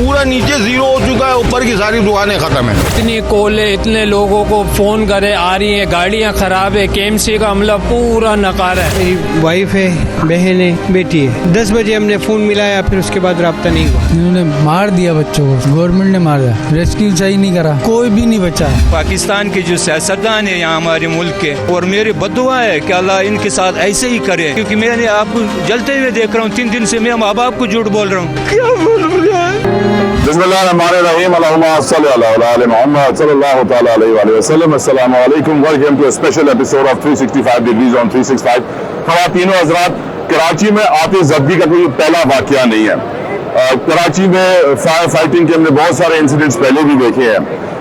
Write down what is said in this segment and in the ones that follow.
पूरा नीचे जीरो हो चुका है, ऊपर की सारी दुकानें खत्म है। इतनी कोले, इतने लोगों को फोन करे आ रही हैं, गाड़ियां खराब है, केएमसी का अमला पूरा नकारा है। मेरी वाइफ है, बहन है, बेटी है। 10 बजे हमने फोन मिलाया, फिर उसके बाद राब्ता नहीं हुआ। इन्होंने मार दिया बच्चों को, गवर्नमेंट ने मारा, रेस्क्यू सही नहीं करा, कोई भी नहीं बचा। पाकिस्तान के जो सियासतदान है यहाँ हमारे मुल्क के, और मेरी बद्दुआ है कि अल्लाह इनके साथ ऐसे ही करे, क्योंकि मैंने आपको जलते हुए देख रहा हूँ। 3 दिन से मैं माँ बाप को झूठ बोल रहा हूँ। क्या बोलूं यार। बिस्मिल्लाहिर्रहमानिर्रहीम, अल्लाहुम्मा सल्ली अला मुहम्मद सल्लल्लाहु तआला अलैहि वसल्लम। अस्सलामु अलैकुम, welcome to a special episode of 365 degrees on 365। ख़वातीन व हज़रात, कराची में आतिशज़दगी का कोई पहला वाक़या नहीं है। कराची में फायर फाइटिंग के हमने बहुत सारे इंसिडेंट्स पहले भी देखे हैं,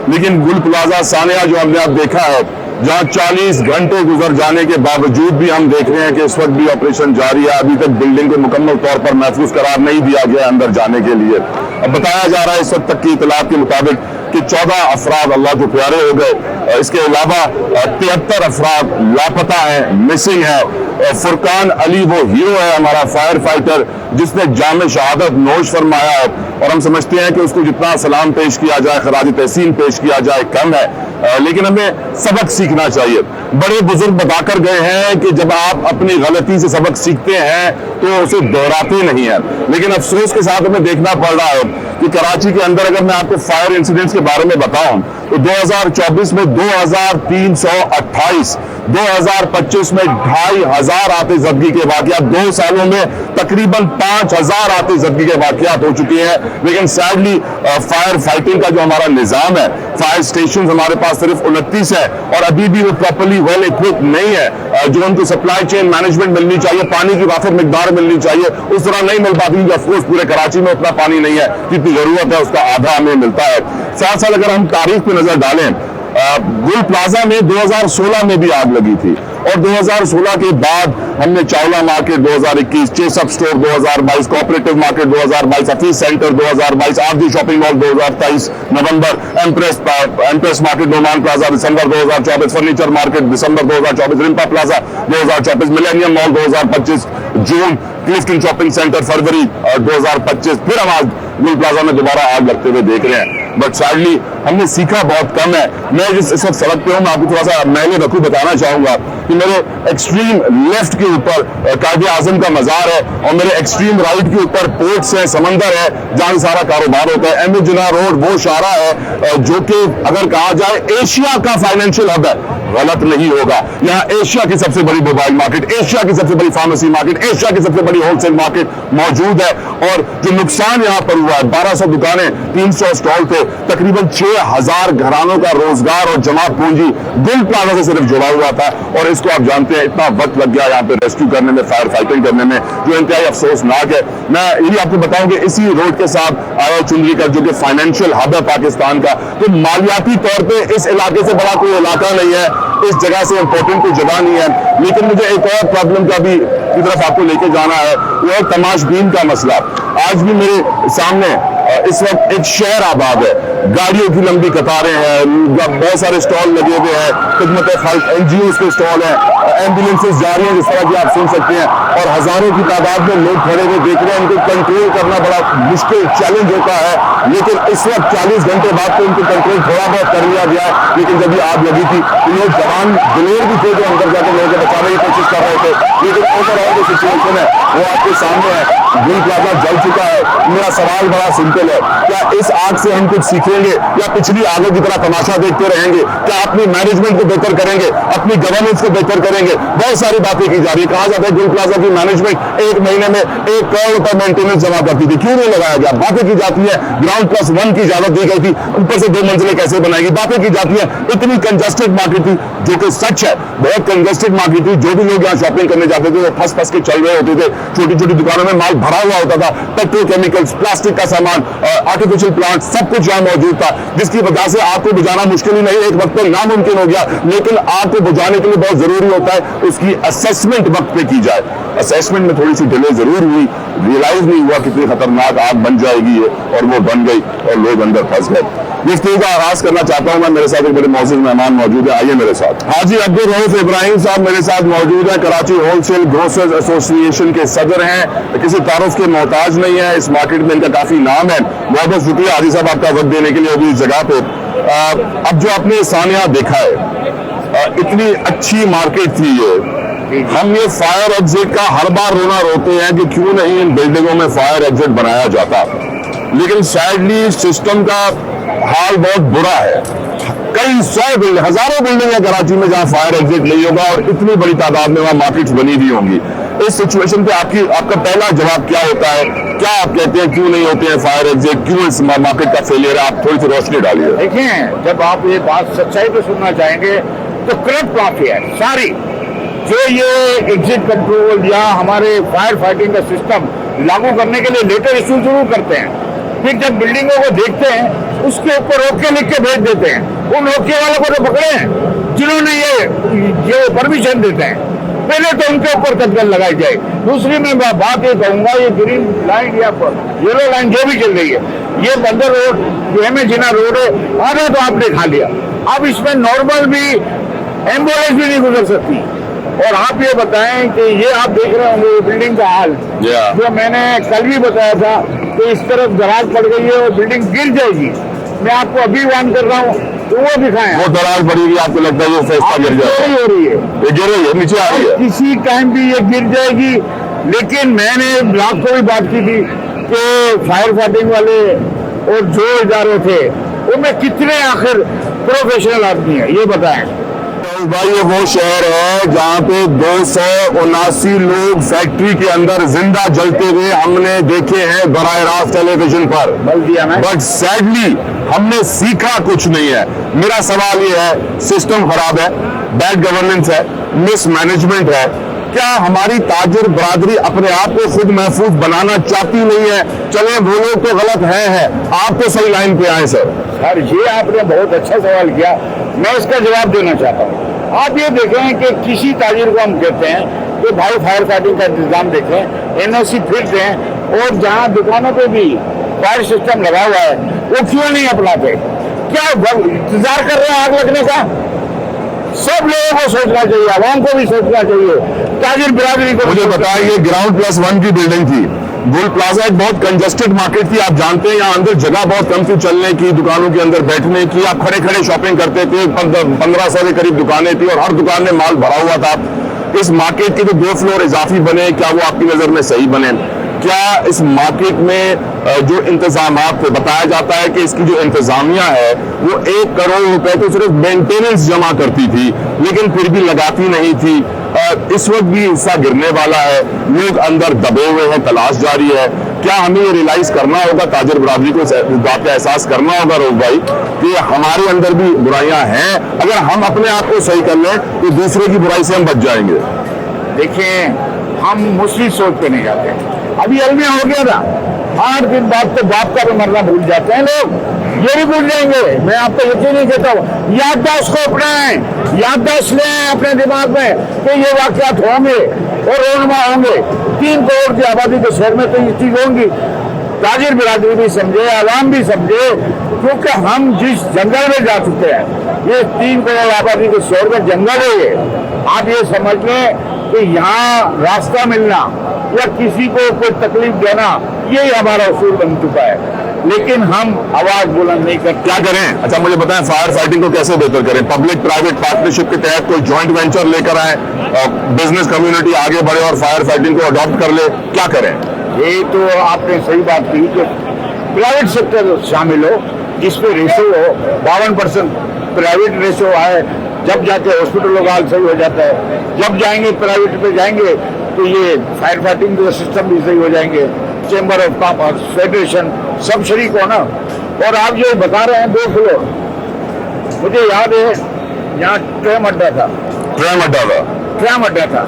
लेकिन गुल प्लाजा सानिया जो हमने अब देखा है, जहाँ 40 घंटे गुजर जाने के बावजूद भी हम देख रहे हैं कि इस वक्त भी ऑपरेशन जारी है। अभी तक बिल्डिंग को मुकम्मल तौर पर महफूज करार नहीं दिया गया अंदर जाने के लिए। अब बताया जा रहा है इस वक्त तक की इतलात के मुताबिक कि 14 अफराद अल्लाह को प्यारे हो गए। इसके अलावा 73 अफराद लापता हैं, मिसिंग है। फुरकान अली वो हीरो है हमारा फायर फाइटर जिसने जाम शहादत नोश फरमाया है, और हम समझते हैं कि उसको जितना सलाम पेश किया जाए, खराज तहसीन पेश किया जाए, कम है। लेकिन हमें सबक सीखना चाहिए। बड़े बुजुर्ग बताकर गए हैं कि जब आप अपनी गलती से सबक सीखते हैं तो उसे दोहराते नहीं हैं। लेकिन अफसोस के साथ हमें देखना पड़ रहा है कि कराची के अंदर अगर मैं आपको फायर इंसिडेंट्स के बारे में बताऊं तो 2024 में 2328, 2025 में 2500 आतिशज़दगी के वाक़यात, 2 सालों में तकरीबन 5000 आतिशज़दगी के वाक़यात हो चुके हैं। लेकिन सैडली फायर फाइटिंग का जो हमारा निज़ाम है, फायर स्टेशन हमारे पास सिर्फ 29 है, और अभी भी वो प्रॉपर्ली वेल इक्विप नहीं है। जो उनको सप्लाई चेन मैनेजमेंट मिलनी चाहिए, पानी की वाफ़िर मिकदार मिलनी चाहिए, उस तरह नहीं मिल पाती। ऑफकोर्स पूरे कराची में उतना पानी नहीं है जितनी जरूरत है, उसका आधा हमें मिलता है। साथ साथ अगर हम तारीख पे नजर डालें, गुल प्लाजा में 2016 में भी आग लगी थी, और 2016 के बाद हमने Chawla market 2021, Chase Up store 2022, cooperative market 2022, Hafeez centre 2022, RG shopping mall 2023 November, Empress market Noman plaza December 2024, furniture market December 2024, Rimpa plaza 2024, millennium mall 2025 June, Clifton shopping centre February 2025। फिर हम आज गुल प्लाजा में दोबारा आग लगते हुए देख रहे हैं। बट सैडली हमने सीखा बहुत कम है। मैं जिस इस वक्त सड़क पे हूँ, मैं आपको थोड़ा सा मैले रखू बताना चाहूंगा कि मेरे एक्सट्रीम लेफ्ट के ऊपर कायदे आजम का मजार है, और मेरे एक्सट्रीम राइट के ऊपर पोर्ट्स है, समंदर है, जहाँ सारा कारोबार होता है। अहमद जिना रोड वो शारा है जो कि अगर कहा जाए एशिया का फाइनेंशियल हब है, गलत नहीं होगा। यहाँ एशिया की सबसे बड़ी मोबाइल मार्केट, एशिया की सबसे बड़ी फार्मेसी मार्केट, एशिया की सबसे बड़ी होलसेल मार्केट मौजूद है। और जो नुकसान यहाँ पर हुआ है, 1200 दुकानें, 300 स्टॉल थे, तकरीबन 6000 घरानों का रोजगार और जमा पूंजी गुल प्लाजा से सिर्फ जुड़ा हुआ था। और इसको आप जानते हैं इतना वक्त लग गया यहाँ पे रेस्क्यू करने में, फायर फाइटिंग करने में, जो इंतहाई अफसोसनाक है। मैं ये भी आपको बताऊं कि इसी रोड के साथ आया चुंदरी का जो कि फाइनेंशियल हब है पाकिस्तान का, तो मालियाती तौर पे इस इलाके से बड़ा कोई इलाका नहीं है, इस जगह से इंपॉर्टेंट कोई जगह नहीं है। लेकिन मुझे एक और प्रॉब्लम का भी की तरफ आपको लेके जाना है, वो है तमाशबीन का मसला। आज भी मेरे सामने इस वक्त एक शहर आबाद है, गाड़ियों की लंबी कतारें हैं, बहुत सारे स्टॉल लगे हुए हैं, खिदमत खल्क एनजीओ के स्टॉल हैं, एम्बुलेंसेज जा रही हैं जिस तरह की आप सुन सकते हैं, और हजारों की तादाद में लोग खड़े हुए देख रहे हैं। उनको कंट्रोल करना बड़ा मुश्किल चैलेंज होता है, लेकिन इस वक्त 40 घंटे बाद तो उनको कंट्रोल थोड़ा बहुत कर लिया गया है। लेकिन जब ये आग लगी थी तो लोग जवान दिलेर भी थे जो अंदर जाकर लोगों को बचाने की कोशिश कर रहे थे, लेकिन ओवरऑल जो सिचुएशन है वो आपके सामने है। गुल प्लाजा जल चुका है। मेरा सवाल बड़ा सिंपल है, क्या इस आग से हम कुछ सीखेंगे या पिछली आगों की तरह तमाशा देखते रहेंगे? क्या अपनी मैनेजमेंट को बेहतर करेंगे, अपनी गवर्नेंस को बेहतर करेंगे? बहुत सारी बातें की जा रही है। कहा जाता है गुल प्लाजा की मैनेजमेंट 1 महीने में 1 करोड़ रुपए मेंटेनेंस जमा करती थी, क्यों नहीं लगाया गया? बातें की जाती है ग्राउंड +1 की इजाजत दी गई थी, ऊपर से 2 मंजिलें कैसे बनाएगी? बातें की जाती है इतनी कंजस्टेड मार्केट थी, जो कि सच है, बहुत कंजस्टेड मार्केट थी। जो भी लोग यहाँ शॉपिंग करने जाते थे वो फंस के चल रहे होते थे। छोटी छोटी दुकानों में माल भरा हुआ होता था, पेट्रोकेमिकल्स, प्लास्टिक का सामान, आर्टिफिशियल प्लांट, सब कुछ यहाँ मौजूद था, जिसकी वजह से आग को बुझाना मुश्किल ही नहीं, एक वक्त पर नामुमकिन हो गया। लेकिन आग को बुझाने के लिए बहुत जरूरी होता है उसकी असेसमेंट वक्त पे की जाए। असेसमेंट में थोड़ी सी डिले जरूर हुई, रियलाइज नहीं हुआ कितनी खतरनाक आग बन जाएगी ये, और वो बन गई और लोग अंदर फंस गए। गुफ्तगू का आगाज करना चाहता हूँ मैं, मेरे साथ एक बड़े मौजूद मेहमान मौजूद है, आइए मेरे साथ। हाजी अब्दुल रऊफ इब्राहिम साहब मेरे साथ मौजूद है, कराची होलसेल ग्रोसर्स एसोसिएशन के सदर हैं, किसी तारुफ के मोहताज नहीं है, इस मार्केट में इनका काफी नाम है। बहुत बहुत शुक्रिया हाजी साहब आपका वक्त देने के लिए अभी इस जगह पे। अब जो आपने सानिया देखा है, इतनी अच्छी मार्केट थी ये, हम ये फायर एग्जिट का हर बार रोना रोते हैं कि क्यों नहीं इन बिल्डिंगों में फायर एग्जिट बनाया जाता, लेकिन सैडली सिस्टम का हाल बहुत बुरा है। कई सौ बिल्डिंग, हजारों बिल्डिंग है कराची में जहां फायर एग्जिट नहीं होगा, और इतनी बड़ी तादाद में वहां मार्केट्स बनी हुई होंगी। इस सिचुएशन पे आपका पहला जवाब क्या होता है? क्या आप कहते हैं क्यों नहीं होते हैं फायर एग्जिट, क्यों इस मार्केट का फेलियर है? आप थोड़ी सी रोशनी डालिए। देखें, जब आप ये बात सच्चाई पे सुनना चाहेंगे तो करप्ट माफिया है सारी, जो ये एग्जिट कंट्रोल या हमारे फायर फाइटिंग का सिस्टम लागू करने के लिए लेटर इशू जरूर करते हैं, फिर जब बिल्डिंगों को देखते हैं उसके ऊपर ओके लिख के भेज देते हैं। उन ओके वालों को तो पकड़े हैं जिन्होंने ये परमिशन देते हैं, पहले तो उनके ऊपर कदम लगाई जाए। दूसरी मैं बात ये कहूंगा, ये ग्रीन लाइन या येलो लाइन जो भी चल रही है, ये बंदर रोड, ये में जिना रोड है, आधा तो आपने खा लिया। अब इसमें नॉर्मल भी एम्बुलेंस भी नहीं गुजर सकती। और आप ये बताएं कि ये आप देख रहे होंगे बिल्डिंग का हाल, जो मैंने कल भी बताया था कि इस तरफ दराज पड़ गई है और बिल्डिंग गिर जाएगी। मैं आपको अभी वार्न कर रहा हूँ, तो वो दिखाएं। वो दराज पड़ेगी, आपको लगता है वो फैसला गिर जाएगा? हो रही है, ये गिर रही है, नीचे आ रही है, किसी टाइम भी ये गिर जाएगी। लेकिन मैंने ब्लॉक को भी बात की थी कि फायर फाइटिंग वाले और जो इदारे थे उनमें कितने आखिर प्रोफेशनल आदमी है, ये बताएं भाई। ये वो शहर है जहाँ पे 279 लोग फैक्ट्री के अंदर जिंदा जलते हुए हमने देखे हैं बराह रास्त टेलीविजन पर, बट सैडली हमने सीखा कुछ नहीं है। मेरा सवाल ये है, सिस्टम खराब है, बैड गवर्नेंस है, मिसमैनेजमेंट है। क्या हमारी ताजिर बरादरी अपने आप को खुद महफूज बनाना चाहती नहीं है? चले वो लोग तो गलत है, आप तो सही लाइन पे आए सर। सर, ये आपने बहुत अच्छा सवाल किया, मैं इसका जवाब देना चाहता हूँ। आप ये देखें कि किसी ताजिर को हम कहते हैं कि भाई फायर फाइटिंग का इंतजाम देखें, एनओसी फिर दें, और जहाँ दुकानों पे भी फायर सिस्टम लगा हुआ है वो क्यों नहीं अपनाते? क्या इंतजार कर रहे हैं आग लगने का? सब लोगों को सोचना चाहिए, आवाम को भी सोचना चाहिए, ताजिर बिरादरी को। मुझे बताइए, ग्राउंड +1 की बिल्डिंग थी, गुल प्लाजा एक बहुत कंजेस्टेड मार्केट थी, आप जानते हैं यहाँ अंदर जगह बहुत कम थी चलने की, दुकानों के अंदर बैठने की, आप खड़े खड़े शॉपिंग करते थे, 1500 के करीब दुकानें थी और हर दुकान में माल भरा हुआ था। इस मार्केट के जो 2 फ्लोर इजाफी बने, क्या वो आपकी नजर में सही बने? क्या इस मार्केट में जो इंतजाम थे, बताया जाता है कि इसकी जो इंतजामिया है वो 1 करोड़ रुपए तो सिर्फ मेंटेनेंस जमा करती थी, लेकिन फिर भी लगाती नहीं थी। इस वक्त भी हिस्सा गिरने वाला है, लोग अंदर दबे हुए हैं, तलाश जारी है। क्या हमें ये रियलाइज करना होगा, ताजिर बरादरी को इस बात का एहसास करना होगा रोज भाई, कि हमारे अंदर भी बुराइयां हैं? अगर हम अपने आप को सही कर लें तो दूसरे की बुराई से हम बच जाएंगे। देखिए, हम मुस्लिम सोच पे नहीं जाते। अभी अलमिया हो गया था, 8 दिन बाद तो बाप का भी मरना भूल जाते हैं लोग, ये भी भूल जाएंगे। मैं आपको यकीन नहीं कहता हूँ, याददाश्त को अपनाएं, याददाश्त लें अपने दिमाग में कि ये वाकयात होंगे और रोनमा होंगे। 3 करोड़ की आबादी के शहर में तो ये चीज होंगी। ताजिर बिरादरी भी समझे, आवाम भी समझे, क्योंकि हम जिस जंगल में जा चुके हैं, ये 3 करोड़ आबादी के शहर में जंगल है ये। आप ये समझ लें कि यहाँ रास्ता मिलना या किसी को कोई तकलीफ देना, यही हमारा उसूल बन चुका है, लेकिन हम आवाज बुलंद नहीं करते। क्या करें? अच्छा मुझे बताएं, फायर फाइटिंग को कैसे बेहतर करें? पब्लिक प्राइवेट पार्टनरशिप के तहत कोई जॉइंट वेंचर लेकर आए, बिजनेस कम्युनिटी आगे बढ़े और फायर फाइटिंग को अडॉप्ट कर ले, क्या करें? ये तो आपने सही बात की कि प्राइवेट सेक्टर शामिल हो, जिसपे रेशो हो 52% प्राइवेट रेशो आए, जब जाके हॉस्पिटलों का हाल सही हो जाता है। जब जाएंगे प्राइवेट पे जाएंगे तो ये फायर फाइटिंग के सिस्टम भी सही हो जाएंगे। चेंबर ऑफ कॉमर्स, फेडरेशन, सब शरीक हो ना। और आप जो बता रहे हैं 2 फ्लोर, मुझे याद है यहाँ ट्रेम अड्डा था। ट्रेम अड्डा था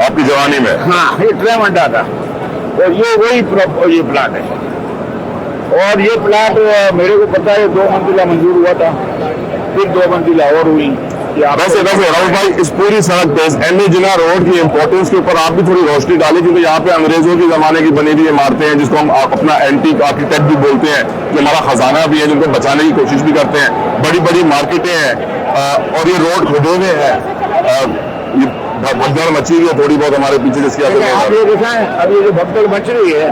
आपकी जवानी में? हाँ, ये ट्रेम अड्डा था, और ये वही ये प्लाट है। और ये प्लाट मेरे को पता है 2 मंजिला मंजूर हुआ था, फिर 2 मंजिला और हुई, कि आप वैसे राहुल भाई इस पूरी सड़क पे MA जिन्ना रोड की इंपॉर्टेंस के ऊपर आप भी थोड़ी रोशनी डालें, क्योंकि यहाँ पे अंग्रेजों के जमाने की बनी हुई इमारतें हैं जिसको हम अपना एंटीक आर्किटेक्ट भी बोलते हैं, जो हमारा खजाना भी है, जिनको बचाने की कोशिश भी करते हैं। बड़ी बड़ी मार्केटें हैं और ये रोड खुदे हुए हैं, ये भगदड़ मची हुई है थोड़ी बहुत हमारे पीछे जिसकी आप ये दिखाएं, अब ये जो भगदड़ मच रही है,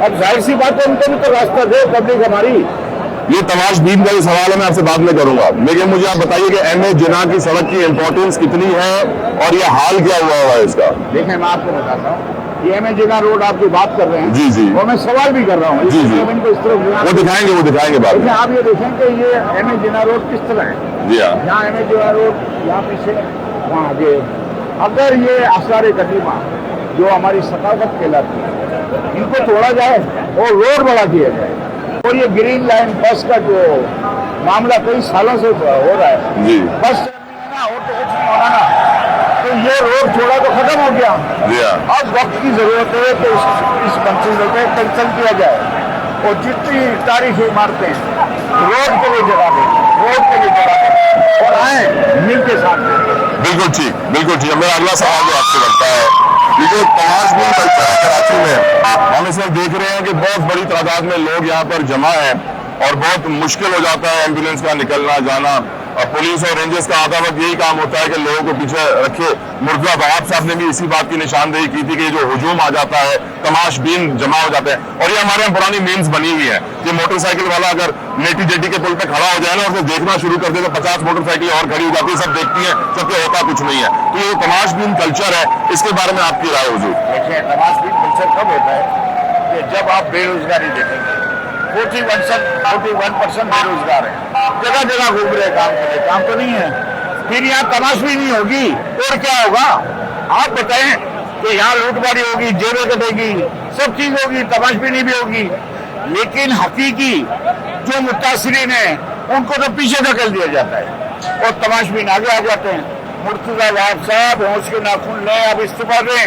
अब जाहिर सी बात है उनको भी तो रास्ता दे पब्लिक हमारी। ये तमाशबीन का जो सवाल है मैं आपसे बाद में करूंगा, लेकिन मुझे आप बताइए कि MA जिन्ना की सड़क की इंपॉर्टेंस कितनी है और ये हाल क्या हुआ है इसका। देखें मैं आपको बताता हूँ, ये MA जिन्ना रोड आप जो बात कर रहे हैं, जी जी, और मैं सवाल भी कर रहा हूँ, जी जी, इनको इस तरफ वो दिखाएंगे बाद में। आप ये देखें कि ये MA जिन्ना रोड किस तरह है। जी हाँ, यहाँ MA जिन्ना रोड, यहाँ पीछे, वहाँ आगे। अगर ये आसार कदीमा जो हमारी सकाफत कहलाती है, इनको तोड़ा जाए और रोड बड़ा किया जाए, और ये ग्रीन लाइन बस का जो मामला कई सालों से हो रहा है, जी बस ना और तो कुछ नहीं होना ना, तो ये रोड थोड़ा तो खत्म हो गया। जी हाँ, अब वक्त की जरूरत है कि इस मंसूबे को कैंसिल किया जाए और जितनी तारीखी इमारतें रोड के लिए जगह दें, रोड के लिए जगह दें और आए मिल के साथ। बिल्कुल ठीक, बिल्कुल ठीक। मेरा अगला सवाल जो आपसे बनता है, ये जो तमाशबीन कल्चर है कराची में, हम इसमें देख रहे हैं कि बहुत बड़ी तादाद में लोग यहाँ पर जमा हैं और बहुत मुश्किल हो जाता है एम्बुलेंस का निकलना जाना। और पुलिस और रेंजर्स का आधा वक्त यही काम होता है कि लोगों को पीछे रखे। मुर्तजा बहाब साहब ने भी इसी बात की निशानदेही की थी कि जो हुजूम आ जाता है, तमाशबीन जमा हो जाते हैं। और ये हमारे यहाँ पुरानी मीम्स बनी हुई है कि मोटरसाइकिल वाला अगर नेटी जेटी के पुल पे खड़ा हो जाए ना और उसे देखना शुरू कर दे तो 50 मोटरसाइकिलें और खड़ी हो जाती है, सब देखती हैं, सबके होता कुछ नहीं है। तो ये तमाशबीन कल्चर है, इसके बारे में आपकी राय हुजूर। देखिए तमाशबीन कल्चर कब होता है कि जब आप बेरोजगारी देखेंगे, 41% बेरोजगार है, जगह जगह घूम रहे काम के लिए, काम तो नहीं है, फिर यहाँ तमाशबीन नहीं होगी और क्या होगा आप बताएं कि यहाँ लूटमारी होगी, जेबें कटेगी, सब चीज होगी, तमाशबीनी भी होगी, लेकिन हकीकी जो मुतासिरीन है उनको तो पीछे धकेल दिया जाता है और तमाशबीन आगे आ जाते हैं। मुर्तजा बहाब साहब होश के नाखून लें, अब इस्तीफा दें।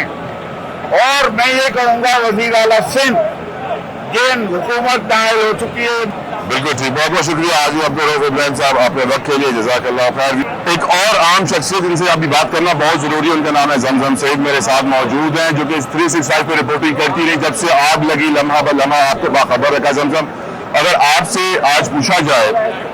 और मैं ये कहूँगा वजीर आला सिंध, जिन हुकूमत नायल हो चुकी है। बिल्कुल ठीक, बहुत बहुत शुक्रिया आज अब्दुल रऊफ इब्राहिम साहब आपने वक्त के लिए, जज़ाकल्लाह खैर। एक और आम शख्सियत जिनसे अभी बात करना बहुत जरूरी है, उनका नाम है जमजम सईद, मेरे साथ मौजूद हैं, जो कि 365 पे रिपोर्टिंग करती रही जब से आग लगी, लम्हा ब लम्हा आपको बाखबर रखा। जमजम, अगर आपसे आज पूछा जाए,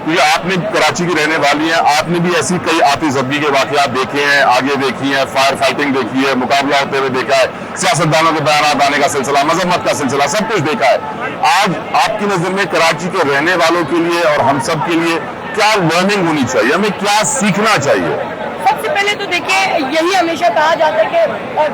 क्योंकि आपने कराची की रहने वाली हैं, आपने भी ऐसी कई आतिशबाजी के वाकयात देखे हैं, आगे देखी हैं, फायर फाइटिंग देखी है, मुकाबला होते हुए देखा है, सियासतदानों के बयान आने का सिलसिला, मजम्मत का सिलसिला, सब कुछ देखा है। आज आपकी नजर में कराची के रहने वालों के लिए और हम सब के लिए क्या लर्निंग होनी चाहिए, हमें क्या सीखना चाहिए? सबसे पहले तो देखिए, यही हमेशा कहा जाता है कि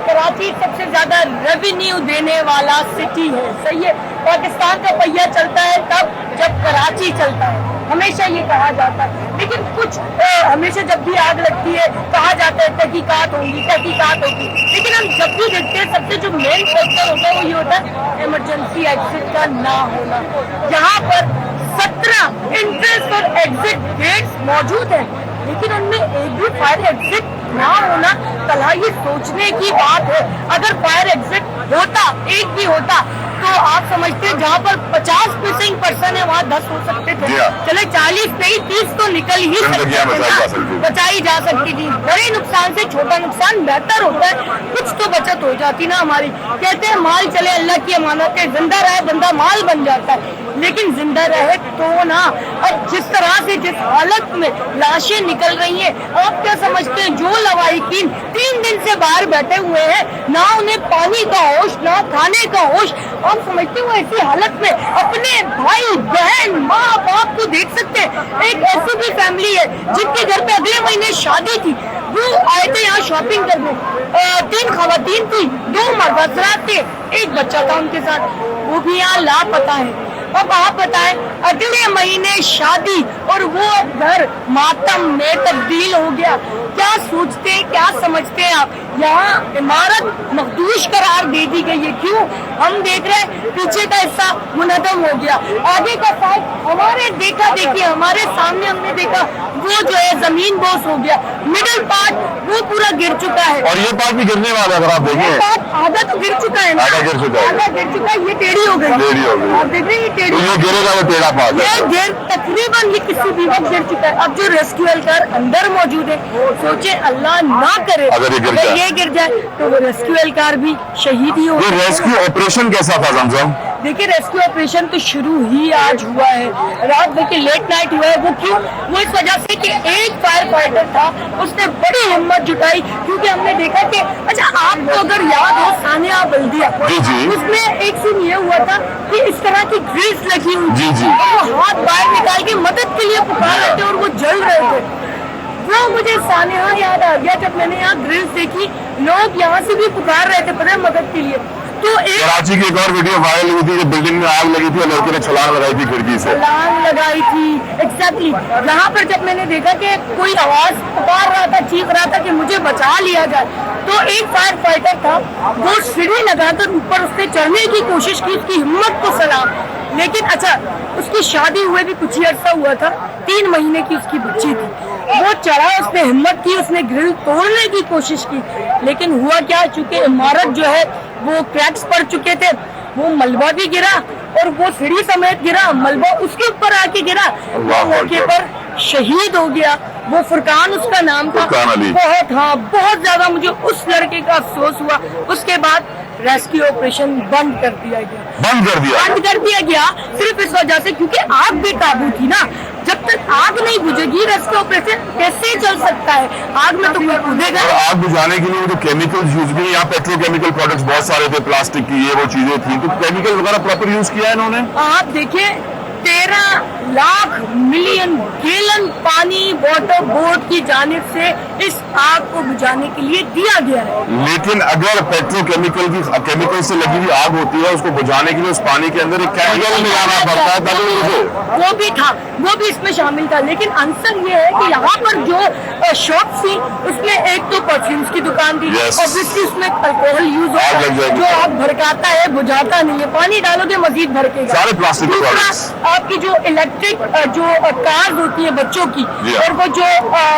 कराची सबसे ज्यादा रेवेन्यू देने वाला सिटी है, सही है। पाकिस्तान का पहिया चलता है तब जब कराची चलता है, हमेशा ये कहा जाता है। लेकिन कुछ हमेशा जब भी आग लगती है कहा जाता है तहकीकात होगी, लेकिन हम जब भी देखते हैं सबसे जो मेन फैक्टर होता है वो ये होता है इमरजेंसी एग्जिट का ना होना। यहाँ पर 17 एंट्रेंस और एग्जिट गेट्स मौजूद है, लेकिन उनमें एक भी फायर एग्जिट ना होना कल ये सोचने की बात है। अगर फायर एग्जिट होता, एक भी होता, तो आप समझते हैं जहाँ पर 50 मिसिंग पर्सन है वहाँ 10 हो सकते थे, चले 40 नहीं 30 तो निकल ही सकते थे, बचाई जा सकती थी। बड़े नुकसान से छोटा नुकसान बेहतर होता है, कुछ तो बचत हो जाती ना हमारी। कहते हैं माल चले अल्लाह की अमानत है, जिंदा रहे बंदा माल बन जाता है, लेकिन जिंदा रहे तो ना। अब जिस तरह से जिस हालत में लाशें निकल रही हैं, आप क्या समझते हैं जो लवाहिकीन 3 दिन से बाहर बैठे हुए हैं, ना उन्हें पानी का होश ना खाने का होश, आप समझते हो ऐसी हालत में अपने भाई बहन माँ बाप को देख सकते हैं। एक ऐसी भी फैमिली है जिनके घर पे अगले महीने शादी थी, वो आए थे यहाँ शॉपिंग करने, 3 खवातीन थी, 2 मर्द हज़रात थे, एक बच्चा था उनके साथ, वो भी यहाँ लापता है। अब आप बताएं अगले महीने शादी और वो घर मातम में तब्दील हो गया। क्या सोचते हैं, क्या समझते हैं आप? यहाँ इमारत मखदूश करार दे दी गई है, क्यों? हम देख रहे हैं पीछे का हिस्सा मुनहदम हो गया, आगे का साइड हमारे देखा देखिए हमारे सामने हमने देखा वो जो है जमीन बोस हो गया, मिडिल पार्ट वो पूरा गिर चुका है और ये पार्ट भी गिरने वाला है, अगर आप देखें आधा तो गिर चुका है ना, आधा गिर चुका है, ये टेढ़ी हो गई, आप देख रहे हैं टेढ़ी, ये गिरेगा वो टेढ़ा पास ये है। गिर तकरीबन ये किसी भी वक्त गिर चुका है। अब जो रेस्क्यू कार अंदर मौजूद है, सोचे अल्लाह ना करे अगर ये गिर जाए। तो वो रेस्क्यू कार भी शहीद ही हो। ये रेस्क्यू ऑपरेशन कैसा था जमजम? देखिए रेस्क्यू ऑपरेशन तो शुरू ही आज हुआ है, रात देखिए लेट नाइट हुआ है। वो क्यों? वो इस वजह से कि एक फायर फाइटर था, उसने बड़ी हिम्मत जुटाई, क्योंकि हमने देखा कि अच्छा आपको अगर याद हो सानिया बल्दिया, जी। उसमें एक सीन ये हुआ था कि इस तरह की ग्रिल्स लगी हुई जी, जी। और वो हाथ बाहर निकाल के मदद के लिए पुकार रहे थे और वो जल रहे थे। वो मुझे सानिया याद आ गया जब मैंने यहाँ ग्रिल्स देखी, लोग यहाँ से भी पुकार रहे थे पता है मदद के लिए। तो एक कराची की एक और वीडियो वायरल हुई थी जब बिल्डिंग में आग लगी थी और लड़के ने छलांग लगाई थी खिड़की से। छलांग लगाई थी एग्जैक्टली। यहाँ पर जब मैंने देखा कि कोई आवाज पुकार रहा था, चीख रहा था कि मुझे बचा लिया जाए, तो एक फायर फाइटर था, वो सीढ़ी लगाकर ऊपर उसने चढ़ने की कोशिश की, उसकी हिम्मत को सलाम। लेकिन अच्छा उसकी शादी हुए भी कुछ ही अर्सा हुआ था, 3 महीने की उसकी बच्ची थी। वो चढ़ा, उसने हिम्मत की, उसने ग्रिल तोड़ने की कोशिश की, लेकिन हुआ क्या, चूंकि इमारत जो है वो क्रैक्स पड़ चुके थे, वो मलबा भी गिरा और वो सीढ़ी समेत गिरा, मलबा उसके ऊपर आके गिरा, वो मौके पर शहीद हो गया। वो फुरकान उसका नाम था। बहुत ज्यादा मुझे उस लड़के का अफसोस हुआ। उसके बाद रेस्क्यू ऑपरेशन बंद कर दिया गया सिर्फ इस वजह से क्योंकि आग भी काबू थी ना। जब तक आग नहीं बुझेगी रेस्क्यू ऑपरेशन कैसे चल सकता है? आग में तो कोई कूदेगा। और आग बुझाने के लिए जो केमिकल्स यूज किए, यहाँ पेट्रोकेमिकल प्रोडक्ट्स बहुत सारे थे, प्लास्टिक की ये वो चीजें थी, तो केमिकल वगैरह प्रॉपर यूज किया है इन्होंने। आप देखिए 13 लाख मिलियन गैलन पानी वाटर बोर्ड की जानिब से इस आग को बुझाने के लिए दिया गया है। लेकिन अगर केमिकल से लगी हुई आग होती है, उसको बुझाने के लिए उस पानी के अंदर एक केमिकल मिलाना पड़ता है तभी वो भी था, वो भी इसमें शामिल था। लेकिन आंसर ये है कि यहाँ पर जो शॉप थी उसमें एक तो परफ्यूम्स की दुकान थी, ऑब्वियसली उसमें अल्कोहल यूज होता है जो आग भड़काता है, बुझाता नहीं है। पानी डालोगे मजीद भड़केगा। सारे प्लास्टिक आपकी जो इलेक्ट्रिक जो कार्स होती है बच्चों की और वो जो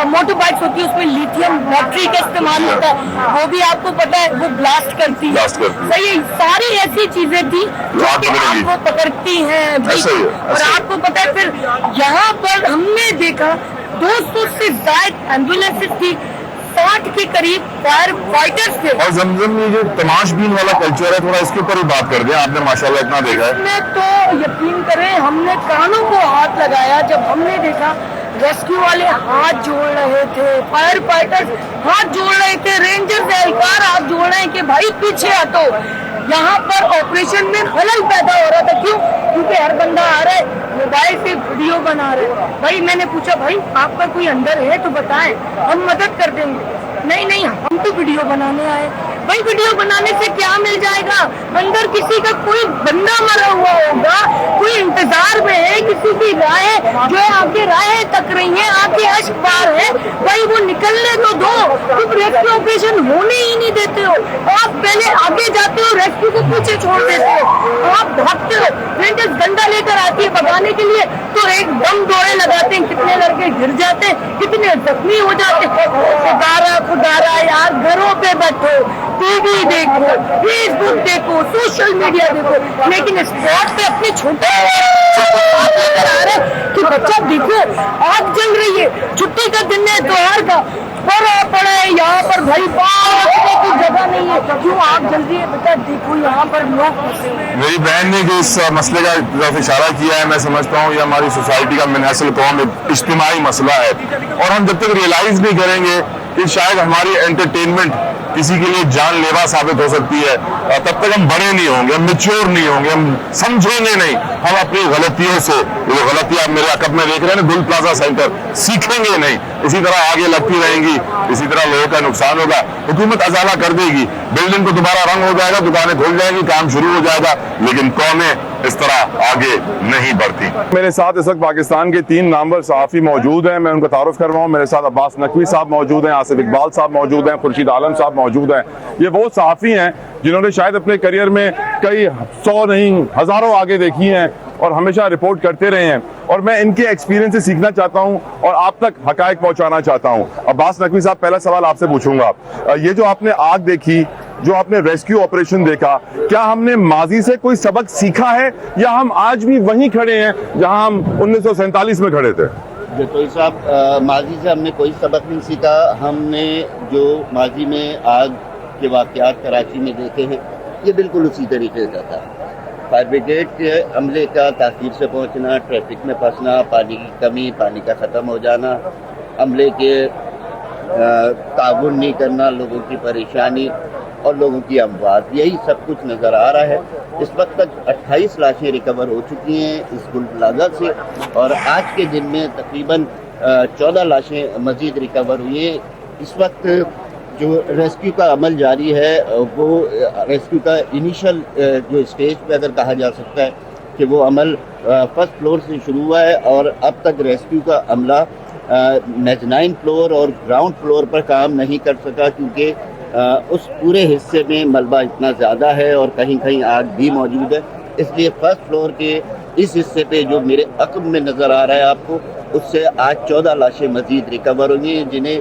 मोटर बाइक्स होती है उसमें लिथियम बैटरी का इस्तेमाल होता है, वो भी आपको पता है वो ब्लास्ट करती है। सही है, सारी ऐसी चीजें थी जो आपको पकड़ती हैं। और आपको पता है फिर यहाँ पर हमने देखा 200 से ज्यादा एम्बुलेंसेज थी, 60 के करीब फायर फाइटर्स थे। और जमजम ये जो तमाशबीन वाला कल्चर है, थोड़ा इसके ऊपर ही बात कर दें। आपने माशाल्लाह इतना देखा है। इसमें तो यकीन करें हमने कानों को हाथ लगाया जब हमने देखा रेस्क्यू वाले हाथ जोड़ रहे थे, फायर फाइटर्स हाथ जोड़ रहे थे, रेंजर्स एहलकार हाथ जोड़ रहे हैं कि भाई पीछे हटो। यहाँ पर ऑपरेशन में खलल पैदा हो रहा था। क्यों? क्योंकि हर बंदा आ रहा है मोबाइल से वीडियो बना रहे हैं। भाई मैंने पूछा भाई आपका कोई अंदर है तो बताएं, हम मदद कर देंगे। नहीं हम तो वीडियो बनाने आए। भाई वीडियो बनाने से क्या मिल जाएगा? अंदर किसी का कोई बंदा मरा हुआ होगा, कोई इंतजार में है, किसी की राय जो है आपकी राय तक रही है, आपके अश्क पार है, भाई वो निकलने तो दो। तुम रेस्क्यू ऑपरेशन होने ही नहीं देते हो। आप पहले आगे जाते हो, रेस्क्यू को पीछे छोड़ देते हो, आप भागते हो। रेंजर्स डंडा लेकर आती है भगाने के लिए तो एकदम दौड़े लगाते हैं, कितने लड़के गिर जाते हैं, कितने जख्मी हो जाते हैं। खुदारा यार, घरों पे बैठो, टीवी देखो, फेसबुक देखो, सोशल मीडिया देखो, लेकिन स्पॉट पे अपने छोटे आ रहे कि बच्चा देखो आग जल रही है, छुट्टी का दिन है, त्योहार का पड़ा है यहाँ पर, भाई की जगह नहीं है। क्यों आग जल रही है? बेटा देखो यहाँ पर लोग फंसे हुए हैं। मेरी बहन ने जो इस मसले का तरफ इशारा किया है, मैं समझता हूँ ये हमारी सोसाइटी का मिनहसल कौम इज्तिमाई मसला है। और हम जब तक रियलाइज नहीं करेंगे कि शायद हमारी एंटरटेनमेंट किसी के लिए जानलेवा साबित हो सकती है, तब तक हम बड़े नहीं होंगे, हम मैच्योर नहीं होंगे, हम समझेंगे नहीं। हम अपनी गलतियों से, जो गलतियां मेरे अकब में देख रहे हैं ना, गुल प्लाजा सेंटर, सीखेंगे नहीं। इसी तरह आगे लगती रहेंगी, इसी तरह लोगों का नुकसान होगा। हुकूमत अजाला कर देगी, बिल्डिंग को दोबारा रंग हो जाएगा, दुकानें खुल जाएंगी, काम शुरू हो जाएगा, लेकिन कौमें इस तरह आगे नहीं बढ़ती। मेरे साथ इस वक्त पाकिस्तान के 3 नामवर सहाफ़ी मौजूद हैं, मैं उनका तारुफ कर रहा हूँ। मेरे साथ अब्बास नकवी साहब मौजूद हैं, आसिफ इकबाल साहब मौजूद हैं, खुर्शीद आलम साहब मौजूद हैं। ये वो सहाफ़ी हैं जिन्होंने शायद अपने करियर में कई 100 नहीं हज़ारों आगे देखी हैं और हमेशा रिपोर्ट करते रहे हैं। और मैं इनके एक्सपीरियंस से सीखना चाहता हूं और आप तक हकायक पहुंचाना चाहता हूं। अब्बास नकवी साहब, पहला सवाल आपसे पूछूंगा, ये जो आपने आग देखी, جو آپ نے ریسکیو آپریشن دیکھا, کیا ہم نے ماضی سے کوئی سبق سیکھا ہے یا ہم آج بھی وہیں کھڑے ہیں جہاں ہم 1947 میں کھڑے تھے؟ جتوئی صاحب, ماضی سے ہم نے کوئی سبق نہیں سیکھا. ہم نے جو ماضی میں آگ کے واقعات کراچی میں دیکھے ہیں یہ بالکل اسی طریقے کا تھا. فائر بریگیڈ کے عملے کا تاخیر سے پہنچنا, ٹریفک میں پھنسنا, پانی کی کمی, پانی کا ختم ہو جانا, عملے کے تعاون نہیں کرنا, لوگوں کی پریشانی اور لوگوں کی اموات, یہی سب کچھ نظر آ رہا ہے. اس وقت تک 28 لاشیں ریکور ہو چکی ہیں اس گل پلازہ سے, اور آج کے دن میں تقریباً 14 لاشیں مزید ریکور ہوئی ہیں. اس وقت جو ریسکیو کا عمل جاری ہے وہ ریسکیو کا انیشل جو اسٹیج پہ اگر کہا جا سکتا ہے کہ وہ عمل فرسٹ فلور سے شروع ہوا ہے, اور اب تک ریسکیو کا عملہ میزنائن فلور اور گراؤنڈ فلور پر کام نہیں کر سکا, کیونکہ اس پورے حصے میں ملبہ اتنا زیادہ ہے اور کہیں کہیں آگ بھی موجود ہے. اس لیے فرسٹ فلور کے اس حصے پہ جو میرے عقب میں نظر آ رہا ہے آپ کو, اس سے آج 14 لاشیں مزید ریکور ہوئی ہیں جنہیں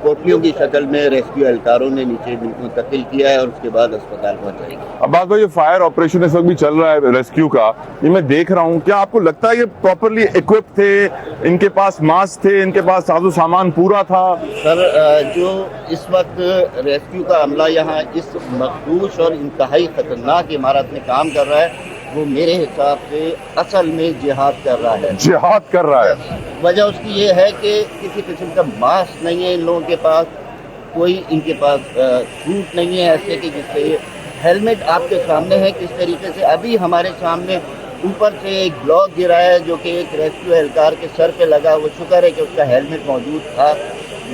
کوٹلیوں کی شکل میں ریسکیو اہلکاروں نے نیچے منتقل کیا ہے اور اس کے بعد اسپتال پہنچائے گی. عباس بھائی, یہ فائر آپریشن اس وقت بھی چل رہا ہے ریسکیو کا, یہ میں دیکھ رہا ہوں, کیا آپ کو لگتا ہے یہ پراپرلی ایکوپ تھے, ان کے پاس ماسک تھے, ان کے پاس ساز و سامان پورا تھا؟ سر, جو اس وقت ریسکیو کا عملہ یہاں اس مخدوش اور انتہائی خطرناک عمارت میں کام کر رہا ہے وہ میرے حساب سے اصل میں جہاد کر رہا ہے. جہاد کر رہا ہے. وجہ اس کی یہ ہے کہ کسی قسم کا ماسک نہیں ہے ان لوگوں کے پاس, کوئی ان کے پاس سوٹ نہیں ہے ایسے کہ جس سے, ہیلمٹ آپ کے سامنے ہے کس طریقے سے. ابھی ہمارے سامنے اوپر سے ایک بلاک گرا ہے جو کہ ایک ریسکیو اہلکار کے سر پہ لگا, وہ شکر ہے کہ اس کا ہیلمٹ موجود تھا.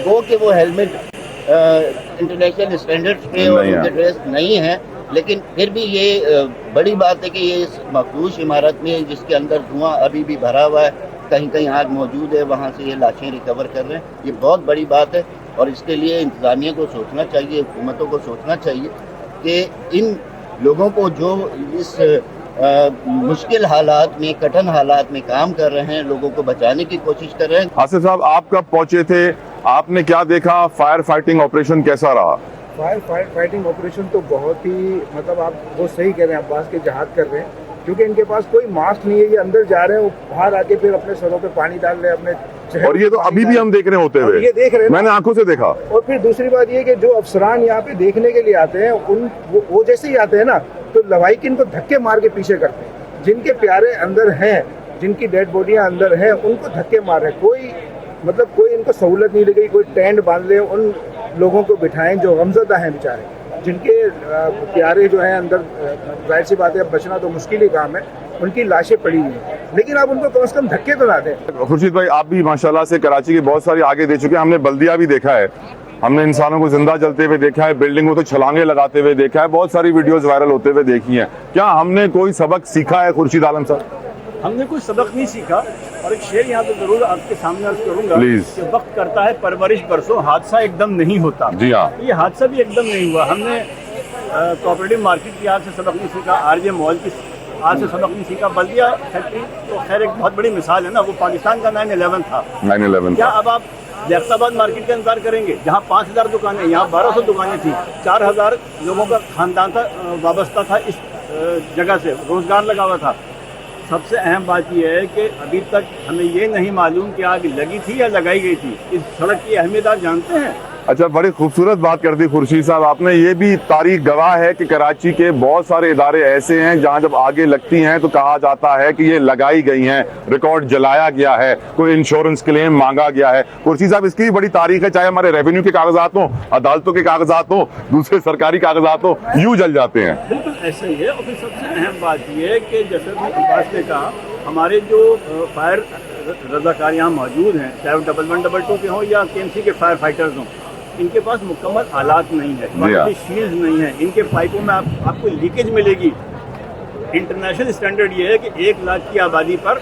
وہ کہ وہ ہیلمٹ انٹرنیشنل اسٹینڈرڈز پہ اور ان کے ڈریس نہیں ہے, لیکن پھر بھی یہ بڑی بات ہے کہ یہ اس مخدوش عمارت میں جس کے اندر دھواں ابھی بھی بھرا ہوا ہے, کہیں کہیں آگ موجود ہے, وہاں سے یہ لاشیں ریکور کر رہے ہیں. یہ بہت بڑی بات ہے اور اس کے لیے انتظامیہ کو سوچنا چاہیے, حکومتوں کو سوچنا چاہیے کہ ان لوگوں کو جو اس مشکل حالات میں, کٹھن حالات میں کام کر رہے ہیں, لوگوں کو بچانے کی کوشش کر رہے ہیں. آصف صاحب, آپ کب پہنچے تھے, آپ نے کیا دیکھا, فائر فائٹنگ آپریشن کیسا رہا؟ فائر فائٹنگ آپریشن تو بہت ہی, مطلب آپ وہ صحیح کہہ رہے ہیں, عباس کے جہاد کر رہے ہیں, کیونکہ ان کے پاس کوئی ماسک نہیں ہے. یہ اندر جا رہے ہیں, وہ باہر آ کے پھر اپنے سروں پہ پانی ڈال رہے ہیں, اپنے چہرے, اور یہ تو ابھی بھی ہم دیکھ رہے ہوتے ہوئے, یہ دیکھ رہے ہیں, میں نے آنکھوں سے دیکھا. اور پھر دوسری بات یہ کہ جو افسران یہاں پہ دیکھنے کے لیے آتے ہیں, وہ جیسے ہی آتے ہیں نا تو لوائکن کو دھکے مار کے پیچھے کرتے ہیں. جن کے پیارے اندر ہیں, جن کی ڈیڈ باڈیاں اندر ہیں, ان کو دھکے مار رہے ہیں. کوئی ان کو سہولت نہیں لگی, کوئی ٹینٹ باندھ لے, ان لوگوں کو بٹھائیں جو غمزدہ ہیں بیچارے, جن کے پیارے جو ہیں اندر. ظاہر سی بات ہے, اب بچنا تو مشکل ہی کام ہے, ان کی لاشیں پڑی ہوئی ہیں, لیکن آپ ان کو کم از کم دھکے تو نہ دیں. خورشید بھائی, آپ بھی ماشاءاللہ سے کراچی کی بہت ساری آگے دے چکے ہیں, ہم نے بلدیہ بھی دیکھا ہے, ہم نے انسانوں کو زندہ جلتے ہوئے دیکھا ہے, بلڈنگوں تو چھلانگیں لگاتے ہوئے دیکھا ہے, بہت ساری ویڈیوز وائرل ہوتے ہوئے دیکھی ہیں. کیا ہم نے کوئی سبق سیکھا ہے خورشید عالم صاحب؟ ہم نے کوئی سبق نہیں سیکھا, اور ایک شعر یہاں پہ ضرور آپ کے سامنے عرض کروں گا کہ وقت کرتا ہے پرورش برسوں, حادثہ ایک دم نہیں ہوتا. جی ہاں, یہ حادثہ بھی ایک دم نہیں ہوا. ہم نے کوآپریٹو مارکیٹ کی آج سے سبق نہیں سیکھا, آر جے مال کی آج سے سبق نہیں سیکھا. بلدیہ فیکٹری تو خیر ایک بہت بڑی مثال ہے نا, وہ پاکستان کا 9/11 تھا. 9/11 کیا اب آپ لیاقت آباد مارکیٹ کا انتظار کریں گے جہاں 5000 دکانیں, یہاں 1200 دکانیں تھیں, 4000 لوگوں کا خاندان تھا وابستہ تھا اس جگہ سے, روزگار لگا ہوا تھا. سب سے اہم بات یہ ہے کہ ابھی تک ہمیں یہ نہیں معلوم کہ آگ لگی تھی یا لگائی گئی تھی. اس سڑک کی اہمیت آپ جانتے ہیں؟ اچھا, بڑی خوبصورت بات کر دی خورشید صاحب آپ نے. یہ بھی تاریخ گواہ ہے کہ کراچی کے بہت سارے ادارے ایسے ہیں جہاں جب آگے لگتی ہیں تو کہا جاتا ہے کہ یہ لگائی گئی ہیں, ریکارڈ جلایا گیا ہے, کوئی انشورنس کلیم مانگا گیا ہے. خورشید صاحب, اس کی بھی بڑی تاریخ ہے, چاہے ہمارے ریونیو کے کاغذات ہوں, عدالتوں کے کاغذات ہوں, دوسرے سرکاری کاغذات ہوں, یوں جل جاتے ہیں. بالکل ایسا ہی ہے. اور پھر سب سے اہم بات یہ ہے کہ جیسے عباس نے کہا, ہمارے جو فائر رضاکار یہاں موجود ہیں, چاہے وہ 1112 کے ہوں یا KMC کے فائر فائٹرز ہوں, ان کے پاس مکمل آلات نہیں ہے, شیلڈ نہیں ہے, ان کے پائپوں میں آپ کو لیکیج ملے گی. انٹرنیشنل اسٹینڈرڈ یہ ہے کہ 1 لاکھ کی آبادی پر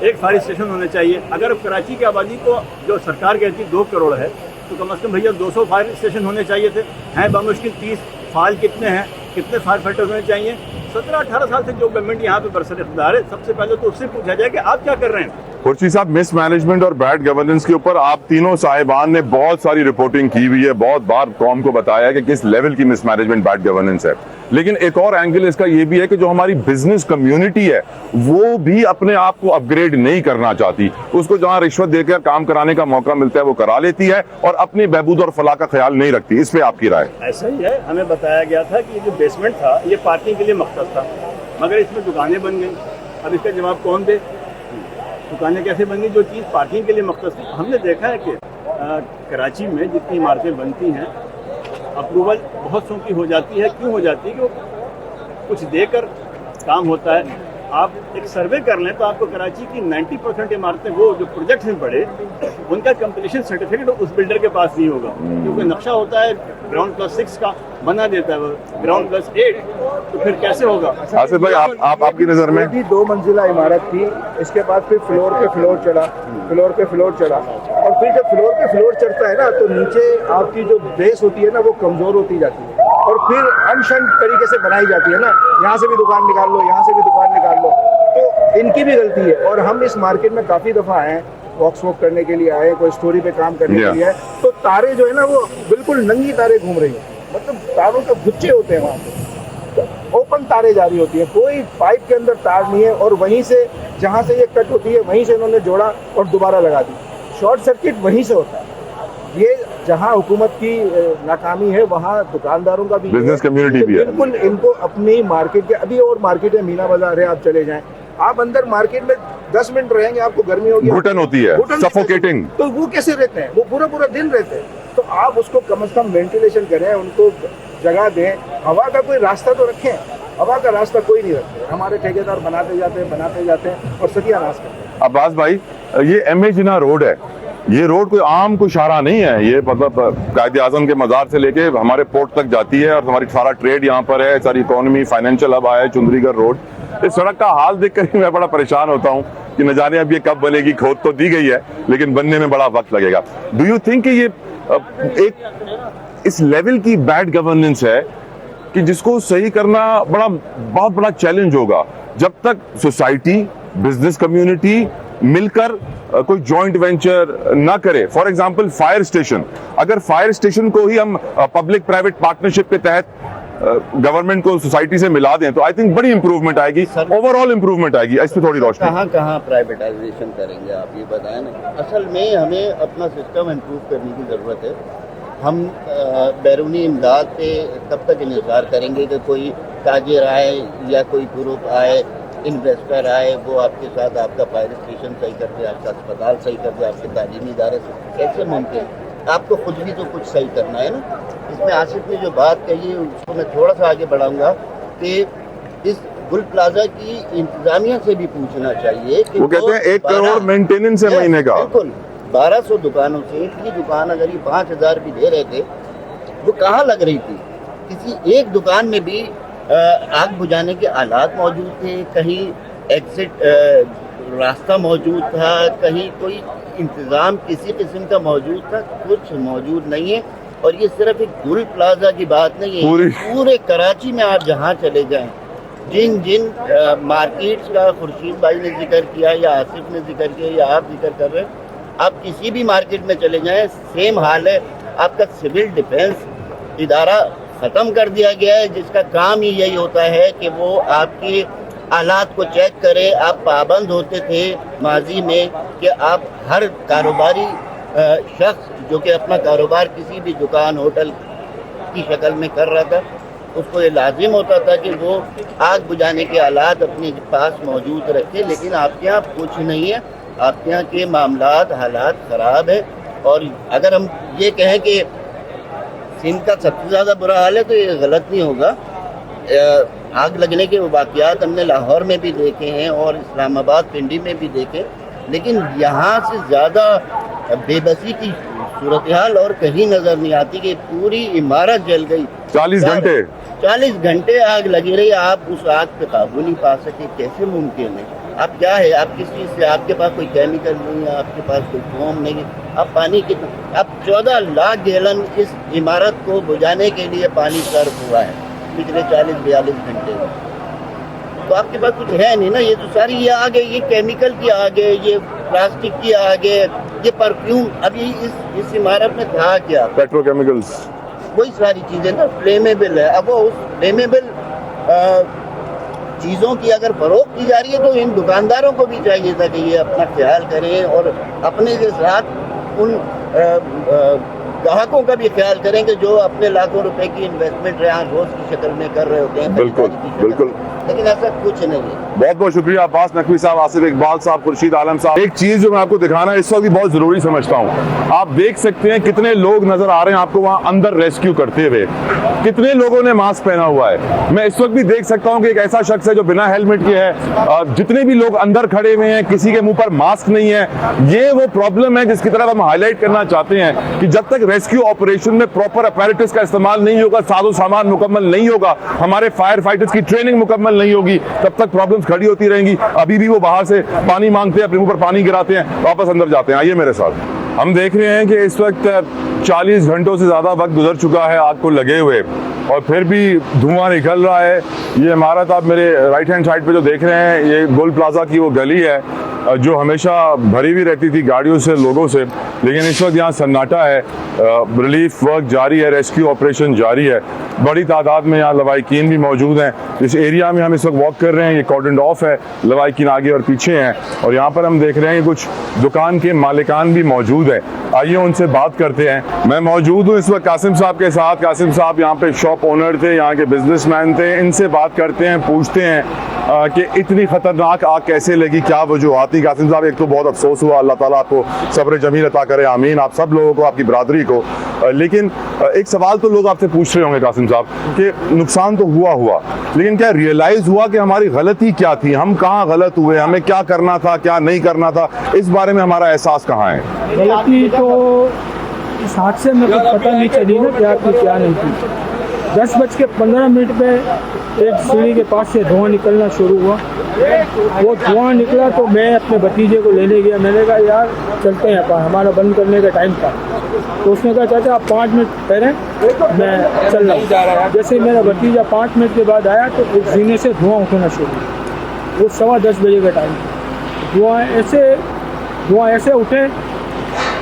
ایک فائر اسٹیشن ہونے چاہیے. اگر کراچی کی آبادی کو جو سرکار کہتی ہے 2 کروڑ ہے, تو کم از کم بھیا 200 فائر اسٹیشن ہونے چاہیے تھے. ہیں بمشکل 30. فعال کتنے ہیں, کتنے فائر فائٹرز ہونے چاہیے؟ 17-18 سال سے جو گورنمنٹ یہاں پہ برسر اقتدار ہے, سب سے پہلے تو اس سے پوچھا جائے کہ آپ کیا کر رہے ہیں. खुर्शी साहब, मिस मैनेजमेंट और बैड गवर्नेंस के ऊपर आप तीनों साहिबान ने बहुत सारी रिपोर्टिंग की हुई है, बहुत बार कौम को बताया है कि किस लेवल की मिस मैनेजमेंट बैड गवर्नेंस है, लेकिन एक और एंगल इसका ये भी है कि जो हमारी बिजनेस कम्युनिटी है वो भी अपने आप को अपग्रेड नहीं करना चाहती। उसको जहां रिश्वत देकर काम कराने का मौका मिलता है वो करा लेती है और अपनी बहबूद और फलाह का ख्याल नहीं रखती। इस पे आपकी राय? ऐसा ही है, हमें बताया गया था कि ये जो बेसमेंट था ये पार्किंग के लिए मख्सूस था, मगर इसमें दुकानें बन गई। अब इसका जवाब कौन दे? दुकानें कैसे बन गई जो चीज़ पार्किंग के लिए मख्सूस थी? हमने देखा है कि कराची में जितनी इमारतें बनती हैं अप्रूवल बहुत सौ की हो जाती है। क्यों हो जाती है? कि वो कुछ देकर काम होता है। आप एक सर्वे कर लें तो आपको कराची की 90% इमारतें वो जो प्रोजेक्ट में पड़े उनका कंप्लीशन सर्टिफिकेट उस बिल्डर के पास नहीं होगा, क्योंकि नक्शा होता है ग्राउंड +6 का, बना देता है वो ग्राउंड +8, तो फिर कैसे होगा? आसिफ भाई, आपकी नज़र में? 2 मंजिला इमारत थी, इसके बाद फिर फ्लोर पे फ्लोर चढ़ा, फ्लोर पे फ्लोर चढ़ा, और फिर जब फ्लोर पे फ्लोर चढ़ता है ना तो नीचे आपकी जो बेस होती है ना वो कमज़ोर होती जाती है और फिर अनशन तरीके से बनाई जाती है ना, यहाँ से भी दुकान निकाल लो, यहाँ से भी दुकान निकाल लो, तो इनकी भी गलती है। और हम इस मार्केट में काफ़ी दफ़ा आए हैं, वॉक वॉक करने के लिए आए, कोई स्टोरी पे काम करने के लिए आए, तो तारे जो है ना वो बिल्कुल नंगी तारे घूम रही हैं, मतलब तारों के गुच्छे होते हैं वहाँ पे, ओपन तारे जारी होती है, कोई पाइप के अंदर तार नहीं है, और वहीं से जहाँ से ये कट होती है वहीं से इन्होंने जोड़ा और दोबारा लगा दी। शॉर्ट सर्किट वहीं से होता है। ये जहाँ हुकूमत की नाकामी है वहाँ दुकानदारों का भी, बिजनेस कम्युनिटी भी है। बिल्कुल इनको अपनी मार्केट के, अभी और मार्केट है, मीना बाजार है, आप चले जाएं, आप अंदर मार्केट में 10 मिनट रहेंगे आपको गर्मी होगी, घुटन होती है, सफोकेटिंग, तो वो कैसे रहते हैं? वो पूरा पूरा दिन रहते हैं। तो आप उसको कम से कम वेंटिलेशन करें, उनको जगह दें, हवा का कोई रास्ता तो रखें। हवा का रास्ता कोई नहीं रखते, हमारे ठेकेदार बनाते जाते हैं और सत्यानाश करते हैं। अब्बास भाई, ये MA जिन्ना रोड है, ये रोड कोई आम कोई शाहरा नहीं है, ये मतलब कायदे आज़म के मज़ार से लेके हमारे पोर्ट तक जाती है और हमारी सारा ट्रेड यहाँ पर है, सारी इकोनॉमी, फाइनेंशियल हब है चुंदरीगढ़ रोड। इस सड़क का हाल देखकर ही मैं बड़ा परेशान होता हूँ कि न जाने अब ये कब बनेगी। खोद तो दी गई है लेकिन बनने में बड़ा वक्त लगेगा। डू यू थिंक कि ये एक इस लेवल की बैड गवर्नेंस है कि जिसको सही करना बहुत बड़ा चैलेंज होगा जब तक सोसाइटी, बिजनेस कम्युनिटी मिलकर कोई जॉइंट वेंचर ना करे? फॉर एग्जांपल फायर स्टेशन, अगर फायर स्टेशन को ही हम पब्लिक प्राइवेट पार्टनरशिप के तहत गवर्नमेंट को सोसाइटी से मिला दें तो आई थिंक बड़ी इंप्रूवमेंट आएगी, ओवरऑल इंप्रूवमेंट आएगी। इस पे थोड़ी रोशनी। कहाँ प्राइवेटाइजेशन करेंगे आप, ये बताएं ना। असल में हमें अपना सिस्टम इम्प्रूव करने की ज़रूरत है। हम बैरूनी इमदाद पे तब तक इंतज़ार करेंगे कि कोई ताजिर आए या कोई ग्रुप आए, इन्वेस्टर आए, वो आपके साथ आपका फायर स्टेशन सही कर दे, आपका अस्पताल सही कर दे, आपके तालीमी इदारे से, कैसे मुमकिन? आपको खुद भी तो कुछ सही करना है ना। इसमें आसिफ ने जो बात कही है उसको मैं थोड़ा सा आगे बढ़ाऊंगा कि इस गुल प्लाजा की इंतजामिया से भी पूछना चाहिए कि वो कहते हैं 1 करोड़ मेंटेनेंस है महीने का। बिल्कुल, 1200 दुकानों से इतनी दुकान अगर ये 5000 भी दे रहे थे, वो कहाँ लग रही थी? किसी एक दुकान में भी आग बुझाने के आलात मौजूद थे, कहीं एग्जिट रास्ता मौजूद था, कहीं कोई इंतज़ाम किसी किस्म का मौजूद था? कुछ मौजूद नहीं है। और ये सिर्फ एक गुल प्लाजा की बात नहीं है, पूरे कराची में आप जहाँ चले जाएं, जिन मार्केट्स का खुर्शीद भाई ने जिक्र किया या आसिफ ने जिक्र किया या आप जिक्र कर रहे हैं, आप किसी भी मार्केट में चले जाएं सेम हाल है। आपका सिविल डिफेंस इदारा ख़त्म कर दिया गया है, जिसका काम ही यही होता है कि वो आपकी हालात को चेक करे। आप पाबंद होते थे माजी में कि आप हर कारोबारी शख्स जो कि अपना कारोबार किसी भी दुकान, होटल की शक्ल में कर रहा था, उसको ये लाजिम होता था कि वो आग बुझाने के आलात अपने पास मौजूद रखे। लेकिन आपके यहाँ कुछ नहीं है, आपके यहाँ के मामलात, हालात ख़राब है। और अगर हम ये कहें कि सिंध का सबसे ज़्यादा बुरा हाल है तो ये गलत नहीं होगा। आग लगने के वाक़यात हमने लाहौर में भी देखे हैं और इस्लामाबाद, पिंडी में भी देखे, लेकिन यहाँ से ज़्यादा बेबसी की सूरत हाल और कहीं नज़र नहीं आती कि पूरी इमारत जल गई। 40 घंटे आग लगी रही, आप उस आग पे काबू नहीं पा सके, कैसे मुमकिन है? आप क्या है, आप किस चीज़ से, आपके पास कोई केमिकल नहीं है, आपके पास कोई फोम नहीं है, आप पानी कितना, आप 14 लाख गैलन इस इमारत को बुझाने के लिए पानी सर्व हुआ है पिछले 40-42 घंटे में। تو آپ کے پاس کچھ ہے نہیں نا. یہ تو ساری یہ آگ ہے, یہ کیمیکل کی آگ ہے, یہ پلاسٹک کی آگ ہے, یہ پرفیوم. ابھی اس عمارت میں تھا کیا؟ پیٹرو کیمیکلس, وہی ساری چیزیں نا فلیمیبل ہے. اب وہ اس فلیمیبل چیزوں کی اگر فروخت کی جا رہی ہے تو ان دکانداروں کو بھی چاہیے تھا کہ یہ اپنا خیال کریں اور اپنے کے ساتھ ان گاہکوں کا بھی خیال کریں کہ جو اپنے لاکھوں روپے کی انویسٹمنٹ ریحان روز کی شکل میں کر رہے ہوتے ہیں. بالکل بالکل, لیکن ایسا کچھ نہیں ہے. بہت بہت شکریہ عباس نقوی صاحب, آصف اقبال صاحب, خورشید عالم صاحب. ایک چیز جو میں آپ کو دکھانا اس وقت بھی بہت ضروری سمجھتا ہوں, آپ دیکھ سکتے ہیں کتنے لوگ نظر آ رہے ہیں آپ کو وہاں اندر ریسکیو کرتے ہوئے. کتنے لوگوں نے ماسک پہنا ہوا ہے. میں اس وقت بھی دیکھ سکتا ہوں کہ ایک ایسا شخص ہے جو بنا ہیلمٹ کے ہے. جتنے بھی لوگ اندر کھڑے ہوئے ہیں کسی کے منہ پر ماسک نہیں ہے. یہ وہ پرابلم ہے جس کی طرف ہم ہائی لائٹ کرنا چاہتے ہیں کہ جب تک ریسکیو آپریشن میں پراپر اپیریٹس کا استعمال نہیں ہوگا, ساز و سامان مکمل نہیں ہوگا, ہمارے فائر فائٹرز کی ٹریننگ مکمل نہیں ہوگی, تب تک پرابلمز کھڑی ہوتی رہیں گی. ابھی بھی وہ باہر سے پانی مانگتے ہیں, اپنے منہ پر پانی گراتے ہیں, واپس اندر جاتے ہیں. آئیے میرے ساتھ. ہم دیکھ رہے ہیں کہ اس وقت 40 گھنٹوں سے زیادہ وقت گزر چکا ہے آگ کو لگے ہوئے, اور پھر بھی دھواں نکل رہا ہے. یہ عمارت آپ میرے رائٹ ہینڈ سائڈ پہ جو دیکھ رہے ہیں, یہ گول پلازا کی وہ گلی ہے جو ہمیشہ بھری ہوئی رہتی تھی گاڑیوں سے, لوگوں سے, لیکن اس وقت یہاں سناٹا ہے. ریلیف ورک جاری ہے, ریسکیو آپریشن جاری ہے. بڑی تعداد میں یہاں لوائقین بھی موجود ہیں. اس ایریا میں ہم اس وقت واک کر رہے ہیں, یہ کارڈنڈ آف ہے, لوائقین آگے اور پیچھے ہیں, اور یہاں پر ہم دیکھ رہے ہیں کہ کچھ دکان کے مالکان بھی موجود ہیں. آئیے ان سے بات کرتے ہیں. میں موجود ہوں اس وقت قاسم صاحب کے ساتھ. قاسم صاحب یہاں پہ شاپ اونر تھے, یہاں کے بزنس مین تھے. ان سے بات کرتے ہیں, پوچھتے ہیں کہ اتنی خطرناک آگ کیسے لگی, کیا وجوہات تھی. قاسم صاحب, ایک تو بہت افسوس ہوا, اللہ تعالیٰ آپ کو صبر جمیل عطا کرے, آمین, آپ سب لوگوں کو, آپ کی برادری کو. لیکن ایک سوال تو لوگ آپ سے پوچھ رہے ہوں گے قاسم صاحب کہ نقصان تو ہوا, لیکن کیا ریئلائز ہوا کہ ہماری غلطی کیا تھی, ہم کہاں غلط ہوئے, ہمیں کیا کرنا تھا, کیا نہیں کرنا تھا, اس بارے میں ہمارا احساس کہاں ہے؟ غلطی تو اس حادثے میں کچھ پتہ نہیں چلی نا کیا تھی کیا نہیں تھی. 10:15 پہ ایک سیڑھی کے پاس سے دھواں نکلنا شروع ہوا. وہ دھواں نکلا تو میں اپنے بھتیجے کو لینے گیا. میں نے کہا یار چلتے ہیں, ہمارا بند کرنے کا ٹائم تھا. تو اس نے کہا چاچا آپ 5 منٹ ٹھہریں, میں چل رہا ہوں. جیسے میرا بھتیجا 5 منٹ کے بعد آیا تو ایک سینے سے دھواں اٹھنا شروع ہوا. وہ 10:15 بجے کا ٹائم تھا. دھواں ایسے اٹھے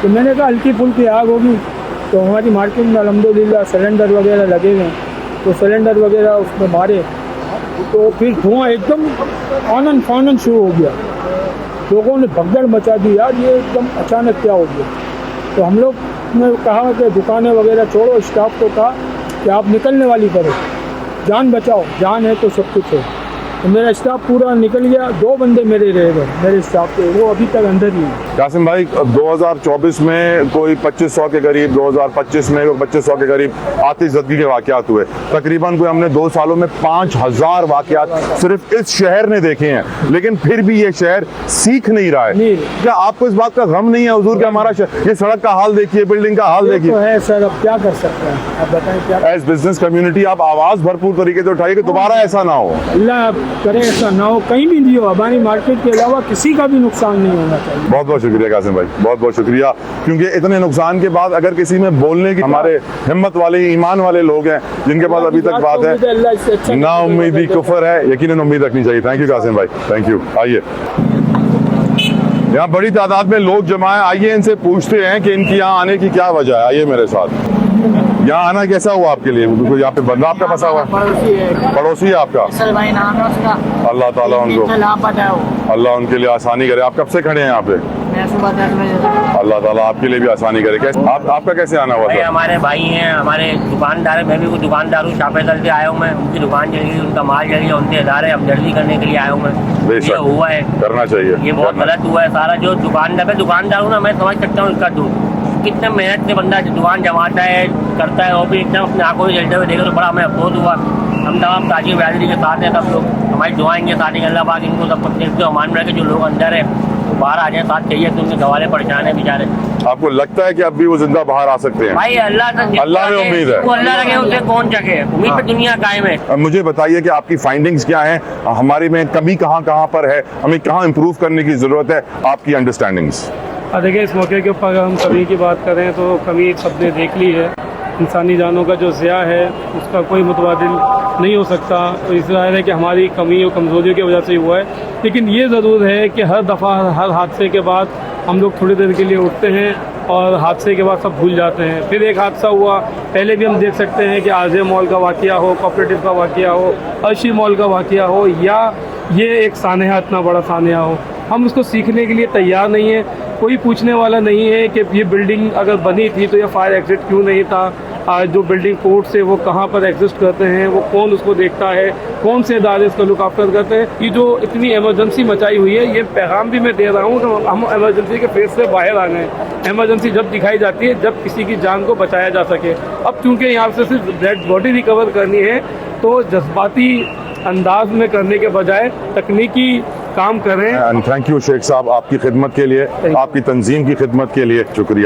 تو میں نے کہا ہلکی پھلکی آگ ہوگی. تو ہماری مارکیٹ میں الحمدللہ سلنڈر وغیرہ لگے ہوئے ہیں, تو سلنڈر وغیرہ اس میں مارے تو پھر دھواں ایک دم آنن فانن شروع ہو گیا. لوگوں نے بھگدڑ مچا دی, یار یہ ایک دم اچانک کیا ہو گیا. تو ہم لوگ نے کہا کہ دکانیں وغیرہ چھوڑو, اسٹاف کو کہا کہ آپ نکلنے والی کرو, جان بچاؤ, جان ہے تو سب کچھ ہے. تو میرا اسٹاف پورا نکل گیا. 2 بندے میرے رہ گئے میرے اسٹاف کے, وہ ابھی تک اندر ہی ہیں. قاسم بھائی, 2024 میں کوئی 2500 کے قریب, 2025 میں 2500 کے قریب آتش زدگی کے واقعات ہوئے. تقریباً کوئی ہم نے 2 سالوں میں 5000 واقعات صرف اس شہر نے دیکھے ہیں, لیکن پھر بھی یہ شہر سیکھ نہیں رہا ہے. کیا آپ کو اس بات کا غم نہیں ہے حضور کہ ہمارا یہ سڑک کا حال دیکھیے, بلڈنگ کا حال دیکھیے. تو ہے سر, اب کیا کر سکتے ہیں, آپ بتائیں کیا. ایز بزنس کمیونٹی آپ آواز بھرپور طریقے سے اٹھائیے کہ دوبارہ ایسا نہ ہو. اللہ کرے ایسا نہ ہو, کہیں بھی نہیں ہو. ہماری مارکیٹ کے علاوہ کسی کا بھی نقصان نہیں ہونا چاہیے. بہت بہت شکریہ قاسم بھائی, بہت بہت شکریہ. کیونکہ اتنے نقصان کے بعد اگر کسی میں بولنے کی, ہمارے ہمت والے ایمان والے لوگ ہیں جن کے پاس ابھی تک بات ہے, نا امیدی کفر ہے, یقیناً امید رکھنی چاہیے. تھینک یو قاسم بھائی, تھینک یو. آئیے, یہاں بڑی تعداد میں لوگ جمع ہیں. آئیے ان سے پوچھتے ہیں کہ ان کی یہاں آنے کی کیا وجہ ہے. آئیے میرے ساتھ. یہاں آنا کیسا ہوا آپ کے لیے؟ یہاں پہ بندہ آپ کا پھنسا ہوا ہے, پڑوسی ہے آپ کا. اللہ تعالیٰ ان کو, اللہ ان کے لیے آسانی کرے. آپ کب سے کھڑے ہیں یہاں پہ؟ اللہ تعالیٰ آپ کے لیے بھی آسانی کرے. آپ کا کیسے آنا ہوا تھا؟ ہمارے بھائی ہیں, ہمارے دکاندار ہیں, میں بھی کوئی دکاندار ہوں, شاپ سے آیا ہوں. میں ان کی دکان جل گئی, ان کا مال جل گیا, ان کے ادارے اب جلدی کرنے کے لیے آیا ہوں. میں یہ ہوا ہے, کرنا چاہیے, یہ بہت غلط ہوا ہے. سارا جو دکاندار ہوں نا, میں سمجھ سکتا ہوں اس کا دودھ کتنے محنت سے بندہ دکان جماتا ہے, کرتا ہے, وہ بھی اتنا اپنے آنکھوں سے جلتے ہوئے دیکھے تو بڑا ہمیں افسوس ہوا. ہم تمام تاجر برادری کے ساتھ ہیں, سب لوگ ہماری دعائیں گے ساتھ. اللہ پاک ان کو سب کچھ دیکھتے ہو, مان رہے کہ جو لوگ اندر ہیں وہ باہر آ جائیں, ساتھ چاہیے تو ان کے گوارے پریشان ہیں بیچارے. آپ کو لگتا ہے کہ اب بھی وہ زندہ باہر آ سکتے ہیں؟ بھائی اللہ میں امید ہے, وہ اللہ رکھے اسے کون چکے, امید پہ دنیا قائم ہے. مجھے بتائیے کہ آپ کی فائنڈنگز کیا ہیں, ہماری میں کمی کہاں پر ہے, ہمیں کہاں امپروو کرنے کی ضرورت ہے, آپ کی انڈرسٹینڈنگز. دیکھیں, اس موقع کے اوپر اگر ہم کمی کی بات کریں تو کمی سب نے دیکھ لی ہے. انسانی جانوں کا جو ضیاع ہے اس کا کوئی متبادل नहीं हो सकता, तो इस ज़ाहिर है कि हमारी कमी और कमज़ोरियों की वजह से हुआ है। लेकिन ये ज़रूर है कि हर दफ़ा हर हादसे के बाद हम लोग थोड़ी देर के लिए उठते हैं और हादसे के बाद सब भूल जाते हैं। फिर एक हादसा हुआ, पहले भी हम देख सकते हैं कि आरजे मॉल का वाक़या हो, कोऑपरेटिव का वाक़या हो, अर्शी मॉल का वाक़या हो, या ये एक सानहा इतना बड़ा सानहा हो, हम उसको सीखने के लिए तैयार नहीं है। कोई पूछने वाला नहीं है कि ये बिल्डिंग अगर बनी थी तो ये फायर एग्जिट क्यों नहीं था, जो बिल्डिंग कोड से वो कहाँ पर एग्जिस्ट करते हैं, वो कौन उसको देखता है, कौन से इदारे इसका लुक आफ्टर करते हैं। ये जो इतनी एमरजेंसी मचाई हुई है, ये पैगाम भी मैं दे रहा हूँ कि हम एमरजेंसी के फेज से बाहर आ गए। एमरजेंसी जब दिखाई जाती है जब किसी की जान को बचाया जा सके। अब चूँकि यहाँ से सिर्फ डेड बॉडी रिकवर करनी है तो जज्बाती अंदाज में करने के बजाय तकनीकी काम करें। एंड थैंक यू शेख साहब आपकी खिदमत के लिए, आपकी तंजीम की खिदमत के लिए शुक्रिया।